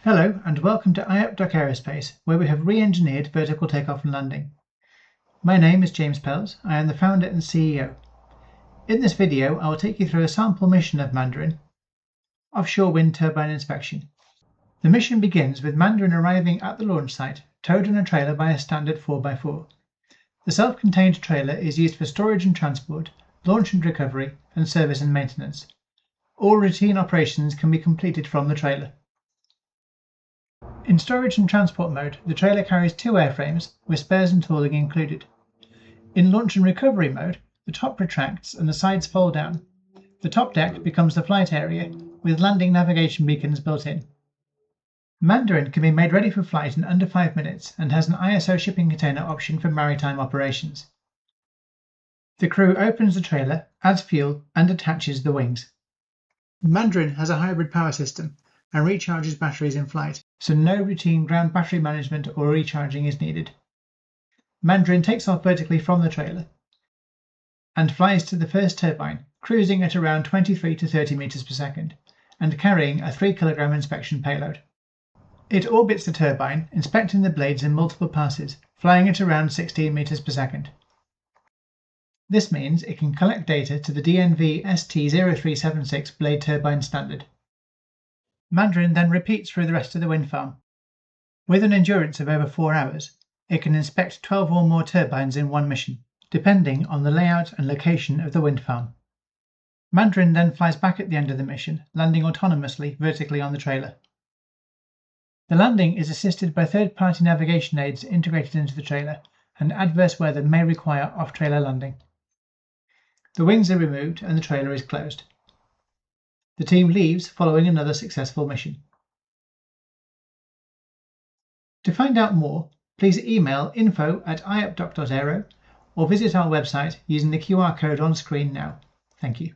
Hello and welcome to iUp Aerospace, where we have re-engineered vertical takeoff and landing. My name is James Pells. I am the founder and CEO. In this video, I will take you through a sample mission of Mandarin, offshore wind turbine inspection. The mission begins with Mandarin arriving at the launch site, towed on a trailer by a standard 4x4. The self-contained trailer is used for storage and transport, launch and recovery, and service and maintenance. All routine operations can be completed from the trailer. In storage and transport mode, the trailer carries two airframes, with spares and tooling included. In launch and recovery mode, the top retracts and the sides fold down. The top deck becomes the flight area, with landing navigation beacons built in. Mandarin can be made ready for flight in under 5 minutes and has an ISO shipping container option for maritime operations. The crew opens the trailer, adds fuel, and attaches the wings. Mandarin has a hybrid power system and recharges batteries in flight, so no routine ground battery management or recharging is needed. Mandarin takes off vertically from the trailer and flies to the first turbine, cruising at around 23 to 30 meters per second and carrying a 3 kilogram inspection payload. It orbits the turbine, inspecting the blades in multiple passes, flying at around 16 meters per second. This means it can collect data to the DNV ST0376 blade turbine standard. Mandarin then repeats through the rest of the wind farm. With an endurance of over 4 hours, it can inspect 12 or more turbines in one mission, depending on the layout and location of the wind farm. Mandarin then flies back at the end of the mission, landing autonomously vertically on the trailer. The landing is assisted by third-party navigation aids integrated into the trailer, and adverse weather may require off-trailer landing. The wings are removed and the trailer is closed. The team leaves following another successful mission. To find out more, please email info@iupdoc.aero or visit our website using the QR code on screen now. Thank you.